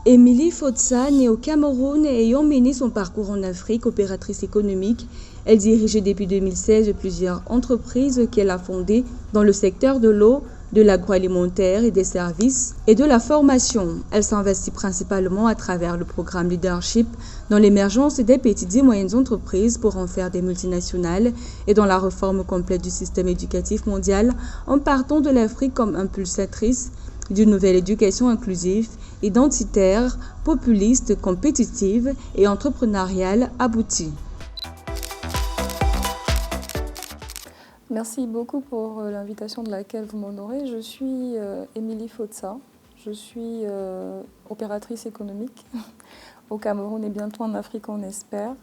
Émilie Fotsa, née au Cameroun et ayant mené son parcours en Afrique, opératrice économique, elle dirige depuis 2016 plusieurs entreprises qu'elle a fondées dans le secteur de l'eau, de l'agroalimentaire et des services et de la formation. Elle s'investit principalement à travers le programme Leadership dans l'émergence des petites et moyennes entreprises pour en faire des multinationales et dans la réforme complète du système éducatif mondial en partant de l'Afrique comme impulsatrice d'une nouvelle éducation inclusive, identitaire, populiste, compétitive et entrepreneuriale aboutie. Merci beaucoup pour l'invitation de laquelle vous m'honorez. Je suis Émilie Fotsa. Je suis opératrice économique au Cameroun et bientôt en Afrique, on espère.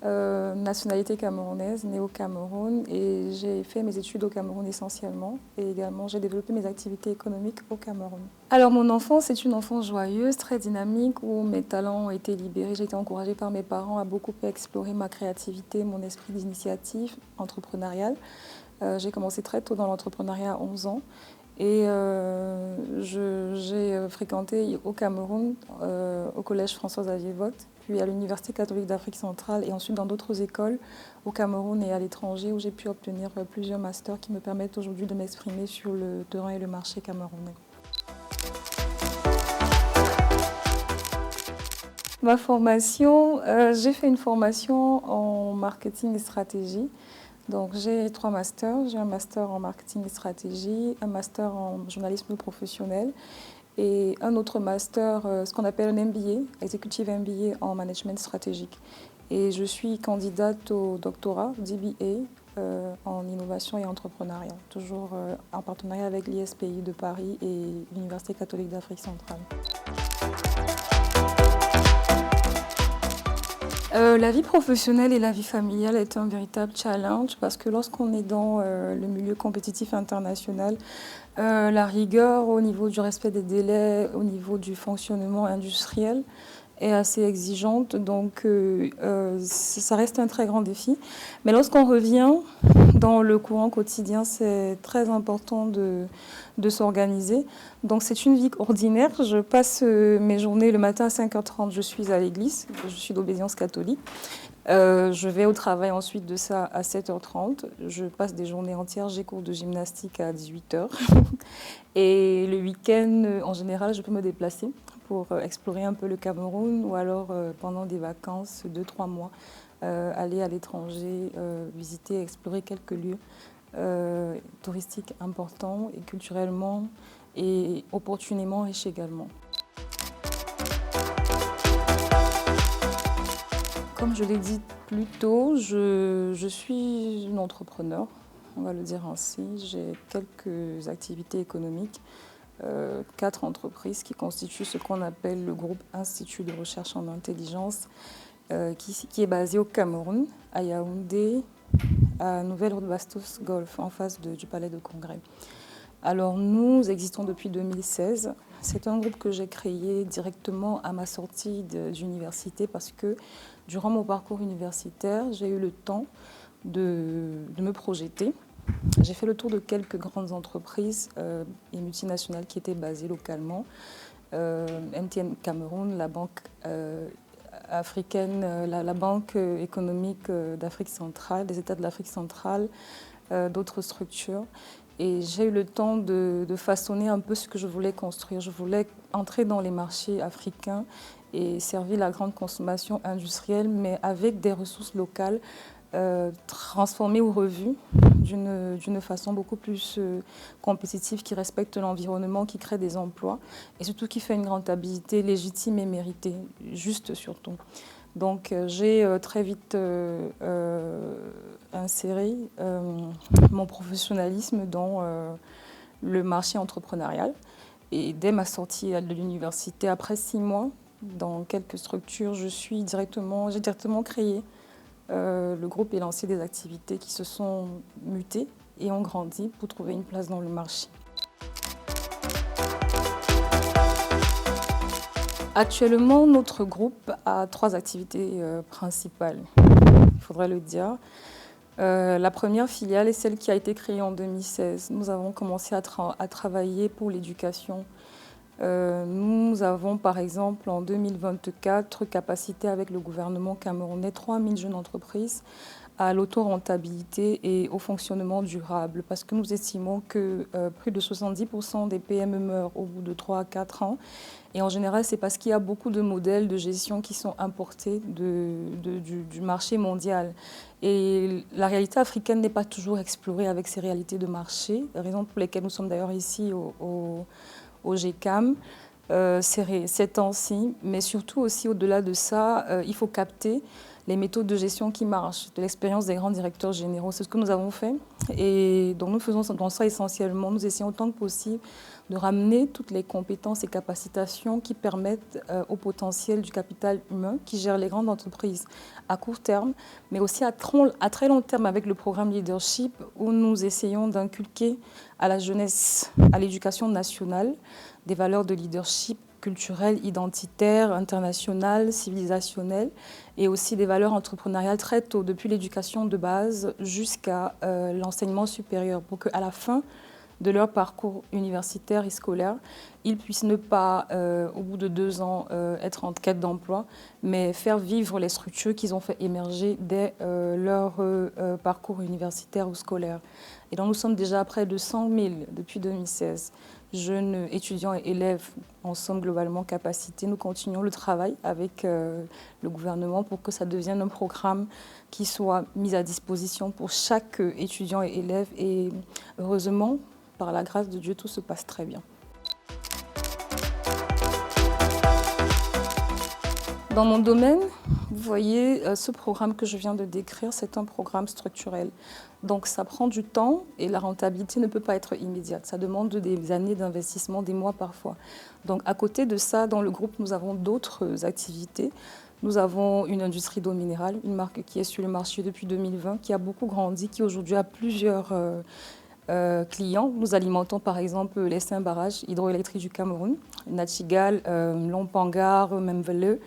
Nationalité camerounaise, née au Cameroun, et j'ai fait mes études au Cameroun essentiellement, et également j'ai développé mes activités économiques au Cameroun. Alors mon enfance, c'est une enfance joyeuse, très dynamique, où mes talents ont été libérés. J'ai été encouragée par mes parents à beaucoup explorer ma créativité, mon esprit d'initiative entrepreneuriale. J'ai commencé très tôt dans l'entrepreneuriat à 11 ans. Et j'ai fréquenté au Cameroun, au collège François-Xavier Vogt, puis à l'Université catholique d'Afrique centrale et ensuite dans d'autres écoles au Cameroun et à l'étranger où j'ai pu obtenir plusieurs masters qui me permettent aujourd'hui de m'exprimer sur le terrain et le marché camerounais. Ma formation, j'ai fait une formation en marketing et stratégie. Donc j'ai 3 masters. J'ai un master en marketing et stratégie, un master en journalisme professionnel et un autre master, ce qu'on appelle un MBA, Executive MBA en management stratégique. Et je suis candidate au doctorat DBA en innovation et entrepreneuriat, toujours en partenariat avec l'ISPI de Paris et l'Université catholique d'Afrique centrale. La vie professionnelle et la vie familiale est un véritable challenge parce que lorsqu'on est dans le milieu compétitif international, la rigueur au niveau du respect des délais, au niveau du fonctionnement industriel est assez exigeante, donc ça reste un très grand défi. Mais lorsqu'on revient dans le courant quotidien, c'est très important de s'organiser. Donc c'est une vie ordinaire. Je passe mes journées le matin à 5h30, je suis à l'église, je suis d'obédience catholique. Je vais au travail ensuite de ça à 7h30. Je passe des journées entières, j'ai cours de gymnastique à 18h. Et le week-end, en général, je peux me déplacer pour explorer un peu le Cameroun ou alors pendant des vacances, 2-3 mois, aller à l'étranger, visiter, explorer quelques lieux touristiques importants et culturellement et opportunément riches également. Comme je l'ai dit plus tôt, je suis une entrepreneur, on va le dire ainsi. J'ai quelques activités économiques, 4 entreprises qui constituent ce qu'on appelle le groupe Institut de recherche en intelligence, qui est basé au Cameroun, à Yaoundé, à Nouvelle-Bastos Golf, en face du Palais de Congrès. Alors nous existons depuis 2016. C'est un groupe que j'ai créé directement à ma sortie d'université parce que durant mon parcours universitaire, j'ai eu le temps de me projeter. J'ai fait le tour de quelques grandes entreprises et multinationales qui étaient basées localement. MTN Cameroun, la banque africaine, la banque économique d'Afrique centrale, des États de l'Afrique centrale, d'autres structures. Et j'ai eu le temps de façonner un peu ce que je voulais construire. Je voulais entrer dans les marchés africains et servir la grande consommation industrielle, mais avec des ressources locales transformées ou revues d'une façon beaucoup plus compétitive, qui respecte l'environnement, qui crée des emplois et surtout qui fait une rentabilité légitime et méritée, juste surtout. Donc j'ai très vite inséré mon professionnalisme dans le marché entrepreneurial. Et dès ma sortie de l'université, après 6 mois, dans quelques structures, j'ai directement créé le groupe et lancé des activités qui se sont mutées et ont grandi pour trouver une place dans le marché. Actuellement, notre groupe a 3 activités principales, il faudrait le dire. La première filiale est celle qui a été créée en 2016. Nous avons commencé à travailler pour l'éducation Nous avons par exemple en 2024 capacité avec le gouvernement camerounais 3000 jeunes entreprises à l'auto-rentabilité et au fonctionnement durable parce que nous estimons que plus de 70% des PME meurent au bout de 3 à 4 ans. Et en général, c'est parce qu'il y a beaucoup de modèles de gestion qui sont importés du marché mondial. Et la réalité africaine n'est pas toujours explorée avec ces réalités de marché, raison pour lesquelles nous sommes d'ailleurs ici au GCAM ces temps-ci. Mais surtout aussi au-delà de ça, il faut capter les méthodes de gestion qui marchent, de l'expérience des grands directeurs généraux. C'est ce que nous avons fait. Et donc nous faisons dans ça essentiellement. Nous essayons autant que possible de ramener toutes les compétences et capacitations qui permettent au potentiel du capital humain qui gère les grandes entreprises à court terme, mais aussi à très long terme avec le programme Leadership où nous essayons d'inculquer à la jeunesse, à l'éducation nationale, des valeurs de leadership culturel, identitaire, international, civilisationnel, et aussi des valeurs entrepreneuriales très tôt, depuis l'éducation de base jusqu'à l'enseignement supérieur, pour qu'à la fin de leur parcours universitaire et scolaire, ils puissent ne pas, au bout de 2 ans, être en quête d'emploi, mais faire vivre les structures qu'ils ont fait émerger dès leur parcours universitaire ou scolaire. Et donc nous sommes déjà à près de 100 000 depuis 2016. Jeunes étudiants et élèves en sommes globalement capacités. Nous continuons le travail avec le gouvernement pour que ça devienne un programme qui soit mis à disposition pour chaque étudiant et élève. Et heureusement, par la grâce de Dieu, tout se passe très bien. Dans mon domaine, vous voyez, ce programme que je viens de décrire, c'est un programme structurel. Donc ça prend du temps et la rentabilité ne peut pas être immédiate. Ça demande des années d'investissement, des mois parfois. Donc à côté de ça, dans le groupe, nous avons d'autres activités. Nous avons une industrie d'eau minérale, une marque qui est sur le marché depuis 2020, qui a beaucoup grandi, qui aujourd'hui a plusieurs clients. Nous alimentons par exemple les 5 barrages hydroélectriques du Cameroun, Nachigal, Lompangar, Memvele,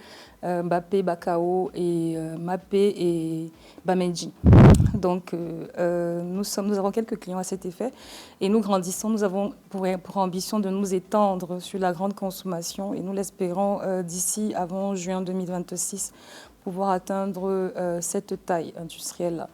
Bapé, Bakao et Mapé et Bamenji. Donc nous avons quelques clients à cet effet et nous grandissons. Nous avons pour ambition de nous étendre sur la grande consommation et nous l'espérons d'ici avant juin 2026 pouvoir atteindre cette taille industrielle-là.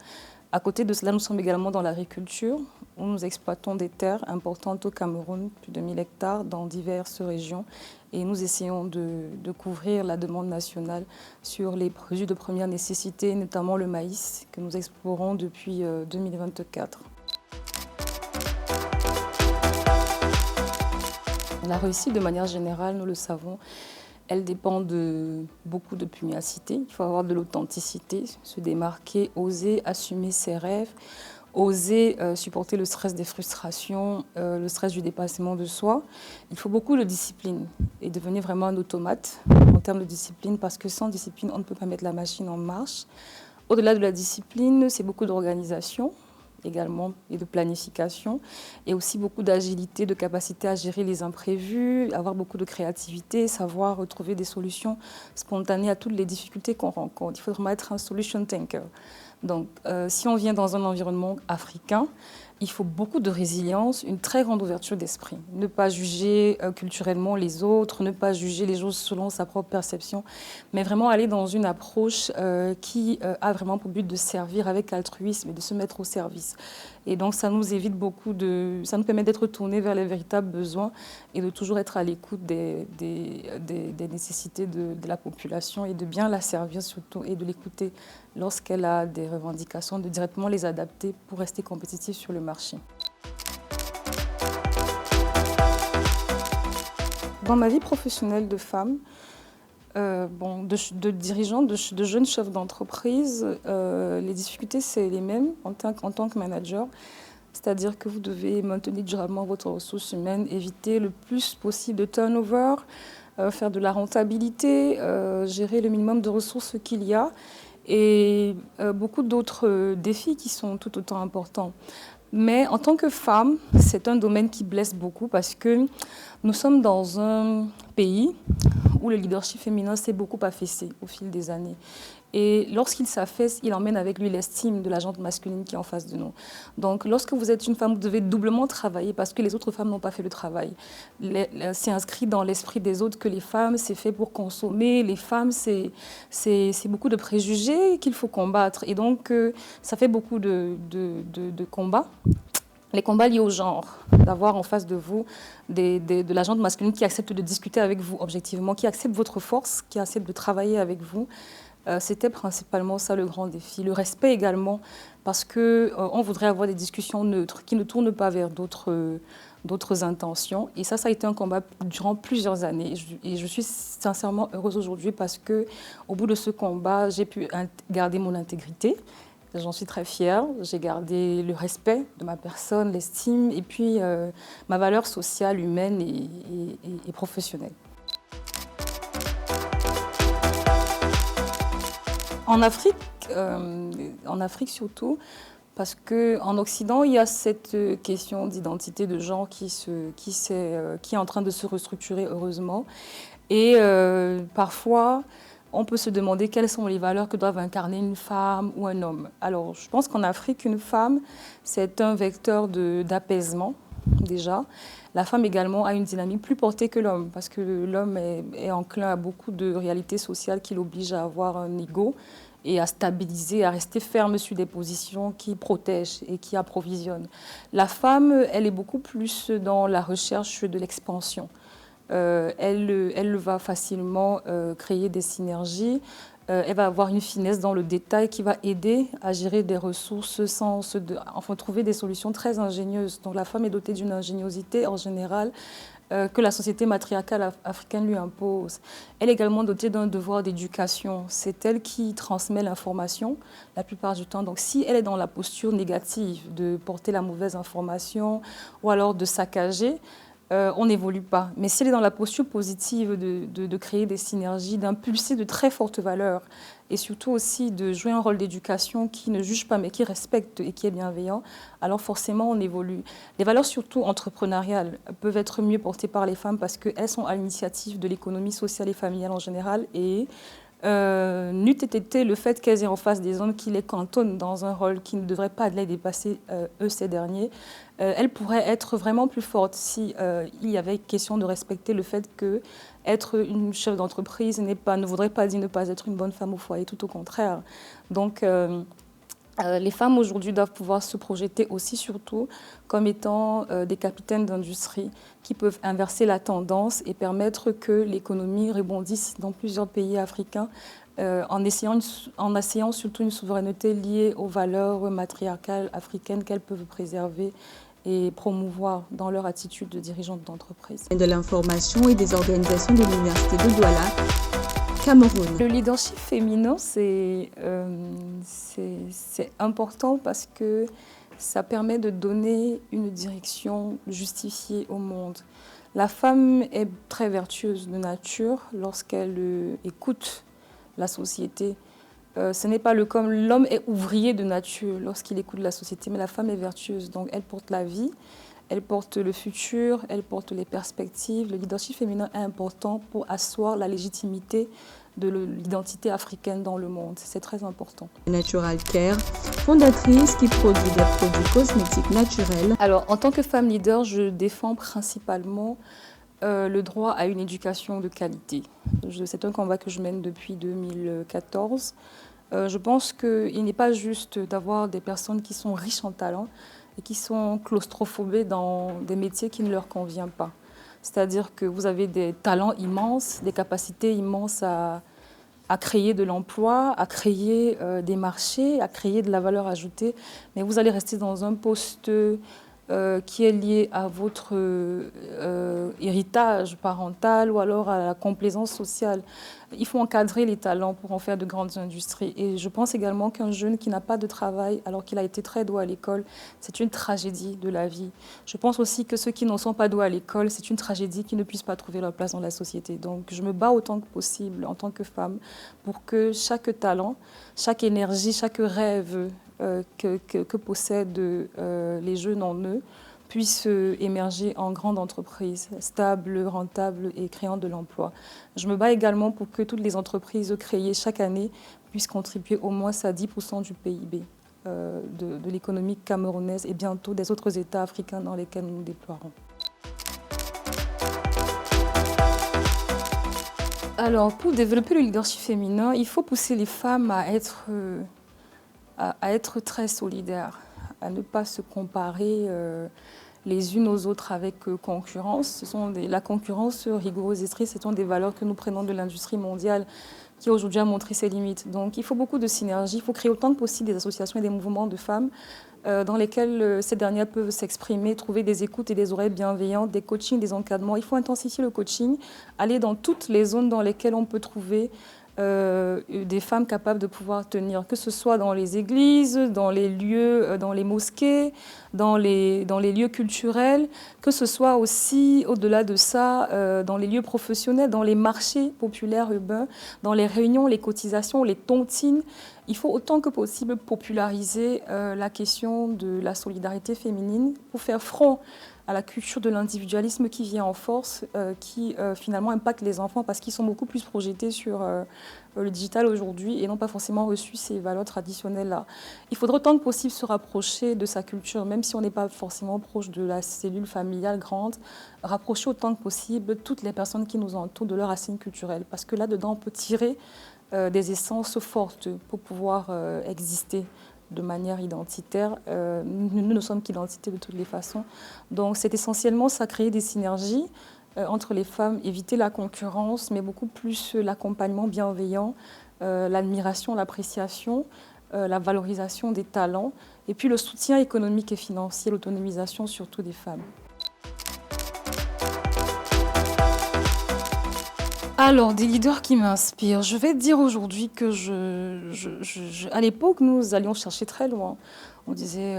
À côté de cela, nous sommes également dans l'agriculture, où nous exploitons des terres importantes au Cameroun, plus de 1000 hectares dans diverses régions. Et nous essayons de couvrir la demande nationale sur les produits de première nécessité, notamment le maïs, que nous explorons depuis 2024. La réussite, de manière générale, nous le savons, elle dépend de beaucoup de pugnacité. Il faut avoir de l'authenticité, se démarquer, oser assumer ses rêves, oser supporter le stress des frustrations, le stress du dépassement de soi. Il faut beaucoup de discipline et devenir vraiment un automate en termes de discipline parce que sans discipline, on ne peut pas mettre la machine en marche. Au-delà de la discipline, c'est beaucoup d'organisation également et de planification et aussi beaucoup d'agilité, de capacité à gérer les imprévus, avoir beaucoup de créativité, savoir trouver des solutions spontanées à toutes les difficultés qu'on rencontre. Il faut vraiment être un solution thinker. Donc, si on vient dans un environnement africain, il faut beaucoup de résilience, une très grande ouverture d'esprit. Ne pas juger culturellement les autres, ne pas juger les choses selon sa propre perception, mais vraiment aller dans une approche qui a vraiment pour but de servir avec altruisme et de se mettre au service. Et donc, ça nous évite beaucoup ça nous permet d'être tournés vers les véritables besoins et de toujours être à l'écoute des nécessités de la population et de bien la servir surtout et de l'écouter lorsqu'elle a des revendications, de directement les adapter pour rester compétitif sur le marché. Dans ma vie professionnelle de femme, de dirigeante, de jeunes chefs d'entreprise, les difficultés, c'est les mêmes en tant que manager. C'est-à-dire que vous devez maintenir durablement votre ressource humaine, éviter le plus possible de turnover, faire de la rentabilité, gérer le minimum de ressources qu'il y a et beaucoup d'autres défis qui sont tout autant importants. Mais en tant que femme, c'est un domaine qui blesse beaucoup parce que nous sommes dans un pays où le leadership féminin s'est beaucoup affaissé au fil des années. Et lorsqu'il s'affaisse, il emmène avec lui l'estime de la gente masculine qui est en face de nous. Donc, lorsque vous êtes une femme, vous devez doublement travailler parce que les autres femmes n'ont pas fait le travail. C'est inscrit dans l'esprit des autres que les femmes, c'est fait pour consommer. Les femmes, c'est beaucoup de préjugés qu'il faut combattre. Et donc, ça fait beaucoup de combats. Les combats liés au genre, d'avoir en face de vous de la gente masculine qui accepte de discuter avec vous objectivement, qui accepte votre force, qui accepte de travailler avec vous. C'était principalement ça le grand défi. Le respect également, parce qu'on voudrait avoir des discussions neutres, qui ne tournent pas vers d'autres intentions. Et ça a été un combat durant plusieurs années. Et je suis sincèrement heureuse aujourd'hui parce qu'au bout de ce combat, j'ai pu garder mon intégrité. J'en suis très fière. J'ai gardé le respect de ma personne, l'estime, et puis ma valeur sociale, humaine et professionnelle. En Afrique surtout, parce qu'en Occident, il y a cette question d'identité de genre qui est en train de se restructurer heureusement. Et parfois, on peut se demander quelles sont les valeurs que doivent incarner une femme ou un homme. Alors, je pense qu'en Afrique, une femme, c'est un vecteur d'apaisement, déjà. La femme également a une dynamique plus portée que l'homme, parce que l'homme est enclin à beaucoup de réalités sociales qui l'obligent à avoir un ego et à stabiliser, à rester ferme sur des positions qui protègent et qui approvisionnent. La femme, elle est beaucoup plus dans la recherche de l'expansion. Elle va facilement créer des synergies. Elle va avoir une finesse dans le détail qui va aider à gérer des ressources enfin, trouver des solutions très ingénieuses. Donc la femme est dotée d'une ingéniosité en général que la société matriarcale africaine lui impose. Elle est également dotée d'un devoir d'éducation. C'est elle qui transmet l'information la plupart du temps. Donc si elle est dans la posture négative de porter la mauvaise information ou alors de saccager, on n'évolue pas. Mais si elle est dans la posture positive de créer des synergies, d'impulser de très fortes valeurs et surtout aussi de jouer un rôle d'éducation qui ne juge pas mais qui respecte et qui est bienveillant, alors forcément on évolue. Les valeurs surtout entrepreneuriales peuvent être mieux portées par les femmes parce qu'elles sont à l'initiative de l'économie sociale et familiale en général et n'eût été le fait qu'elles aient en face des hommes qui les cantonnent dans un rôle qui ne devrait pas les dépasser, eux, ces derniers, elles pourraient être vraiment plus fortes si il y avait question de respecter le fait que être une chef d'entreprise ne voudrait pas dire ne pas être une bonne femme au foyer, tout au contraire. Donc, les femmes aujourd'hui doivent pouvoir se projeter aussi surtout comme étant des capitaines d'industrie qui peuvent inverser la tendance et permettre que l'économie rebondisse dans plusieurs pays africains en essayant surtout une souveraineté liée aux valeurs matriarcales africaines qu'elles peuvent préserver et promouvoir dans leur attitude de dirigeante d'entreprise. De l'information et des organisations de l'Université de Douala, Cameroun. Le leadership féminin, c'est important parce que ça permet de donner une direction justifiée au monde. La femme est très vertueuse de nature lorsqu'elle écoute la société. Ce n'est pas le comme l'homme est ouvrier de nature lorsqu'il écoute la société, mais la femme est vertueuse. Donc elle porte la vie, elle porte le futur, elle porte les perspectives. Le leadership féminin est important pour asseoir la légitimité de l'identité africaine dans le monde. C'est très important. Natural Care, fondatrice qui produit des produits cosmétiques naturels. Alors, en tant que femme leader, je défends principalement le droit à une éducation de qualité. C'est un combat que je mène depuis 2014. Je pense qu'il n'est pas juste d'avoir des personnes qui sont riches en talent et qui sont claustrophobées dans des métiers qui ne leur conviennent pas. C'est-à-dire que vous avez des talents immenses, des capacités immenses à créer de l'emploi, à créer des marchés, à créer de la valeur ajoutée, mais vous allez rester dans un poste qui est lié à votre héritage parental ou alors à la complaisance sociale. Il faut encadrer les talents pour en faire de grandes industries. Et je pense également qu'un jeune qui n'a pas de travail alors qu'il a été très doué à l'école, c'est une tragédie de la vie. Je pense aussi que ceux qui n'en sont pas doués à l'école, c'est une tragédie qu'ils ne puissent pas trouver leur place dans la société. Donc je me bats autant que possible en tant que femme pour que chaque talent, chaque énergie, chaque rêve que possèdent les jeunes en eux puissent émerger en grandes entreprises, stables, rentables et créant de l'emploi. Je me bats également pour que toutes les entreprises créées chaque année puissent contribuer au moins à 10% du PIB de l'économie camerounaise et bientôt des autres États africains dans lesquels nous nous déploierons. Alors, pour développer le leadership féminin, il faut pousser les femmes à être très solidaires, à ne pas se comparer les unes aux autres avec concurrence. La concurrence rigoureuse et stricte, ce sont des valeurs que nous prenons de l'industrie mondiale qui aujourd'hui a montré ses limites. Donc il faut beaucoup de synergie, il faut créer autant que possible des associations et des mouvements de femmes dans lesquels ces dernières peuvent s'exprimer, trouver des écoutes et des oreilles bienveillantes, des coachings, des encadrements. Il faut intensifier le coaching, aller dans toutes les zones dans lesquelles on peut trouver des femmes capables de pouvoir tenir, que ce soit dans les églises, dans les lieux, dans les mosquées, dans les lieux culturels, que ce soit aussi, au-delà de ça, dans les lieux professionnels, dans les marchés populaires urbains, dans les réunions, les cotisations, les tontines. Il faut autant que possible populariser la question de la solidarité féminine pour faire front à la culture de l'individualisme qui vient en force, qui finalement impacte les enfants parce qu'ils sont beaucoup plus projetés sur le digital aujourd'hui et n'ont pas forcément reçu ces valeurs traditionnelles-là. Il faudra autant que possible se rapprocher de sa culture, même si on n'est pas forcément proche de la cellule familiale grande, rapprocher autant que possible toutes les personnes qui nous entourent de leur racine culturelle, parce que là-dedans, on peut tirer des essences fortes pour pouvoir exister de manière identitaire. Nous ne sommes qu'identité de toutes les façons. Donc c'est essentiellement ça, créer des synergies entre les femmes, éviter la concurrence, mais beaucoup plus l'accompagnement bienveillant, l'admiration, l'appréciation, la valorisation des talents, et puis le soutien économique et financier, l'autonomisation surtout des femmes. Alors, des leaders qui m'inspirent. Je vais dire aujourd'hui que à l'époque, nous allions chercher très loin. On disait,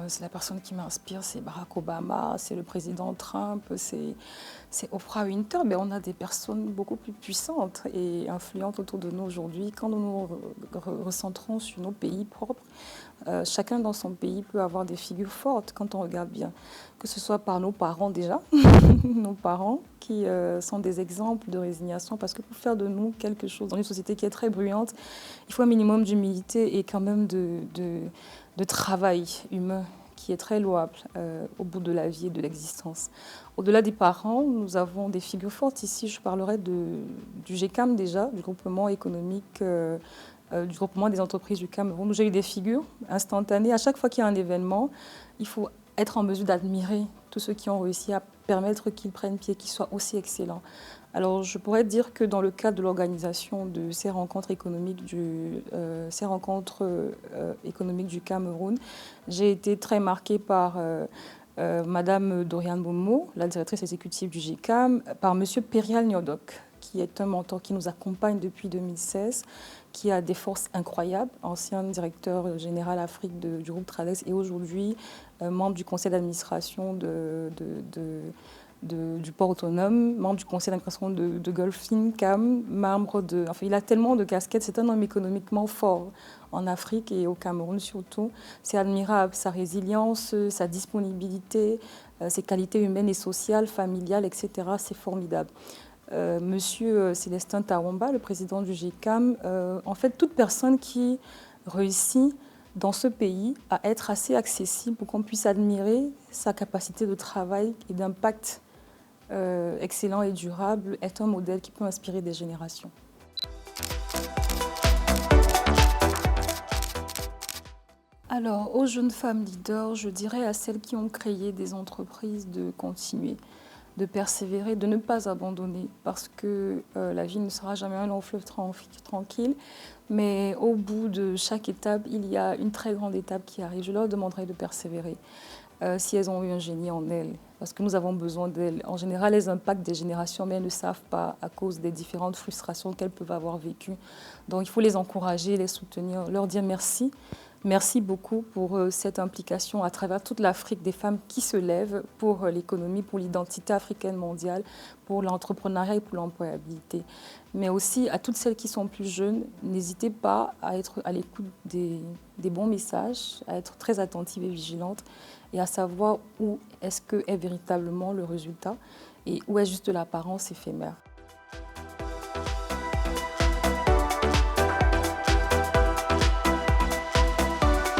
c'est la personne qui m'inspire, c'est Barack Obama, c'est le président Trump, c'est Oprah Winfrey. Mais on a des personnes beaucoup plus puissantes et influentes autour de nous aujourd'hui. Quand nous nous recentrons sur nos pays propres, chacun dans son pays peut avoir des figures fortes quand on regarde bien, que ce soit par nos parents déjà, nos parents qui sont des exemples de résignation, parce que pour faire de nous quelque chose dans une société qui est très bruyante, il faut un minimum d'humilité et quand même de travail humain qui est très louable au bout de la vie et de l'existence. Au-delà des parents, nous avons des figures fortes ici. Je parlerai du GECAM déjà, du groupement économique du groupement des entreprises du Cameroun, où j'ai eu des figures instantanées. À chaque fois qu'il y a un événement, il faut être en mesure d'admirer tous ceux qui ont réussi à permettre qu'ils prennent pied, qu'ils soient aussi excellents. Alors, je pourrais dire que dans le cadre de l'organisation de ces rencontres économiques du Cameroun, j'ai été très marquée par Madame Doriane Momo, la directrice exécutive du GECAM, par Monsieur Perial Nyodok, qui est un mentor qui nous accompagne depuis 2016, qui a des forces incroyables, ancien directeur général Afrique du groupe Tradex et aujourd'hui membre du conseil d'administration du port autonome, membre du conseil d'administration de Golfin Cam, il a tellement de casquettes, c'est un homme économiquement fort en Afrique et au Cameroun surtout. C'est admirable, sa résilience, sa disponibilité, ses qualités humaines et sociales, familiales, etc. C'est formidable. Monsieur Célestin Tawamba, le président du GECAM, en fait, toute personne qui réussit dans ce pays à être assez accessible pour qu'on puisse admirer sa capacité de travail et d'impact excellent et durable est un modèle qui peut inspirer des générations. Alors, aux jeunes femmes leaders, je dirais à celles qui ont créé des entreprises de continuer, de persévérer, de ne pas abandonner, parce que la vie ne sera jamais un long fleuve tranquille, mais au bout de chaque étape, il y a une très grande étape qui arrive. Je leur demanderai de persévérer si elles ont eu un génie en elles, parce que nous avons besoin d'elles. En général, elles impactent des générations, mais elles ne savent pas à cause des différentes frustrations qu'elles peuvent avoir vécues. Donc il faut les encourager, les soutenir, leur dire merci Merci beaucoup pour cette implication à travers toute l'Afrique des femmes qui se lèvent pour l'économie, pour l'identité africaine mondiale, pour l'entrepreneuriat et pour l'employabilité. Mais aussi à toutes celles qui sont plus jeunes, n'hésitez pas à être à l'écoute des bons messages, à être très attentive et vigilante et à savoir où est-ce que est véritablement le résultat et où est juste l'apparence éphémère.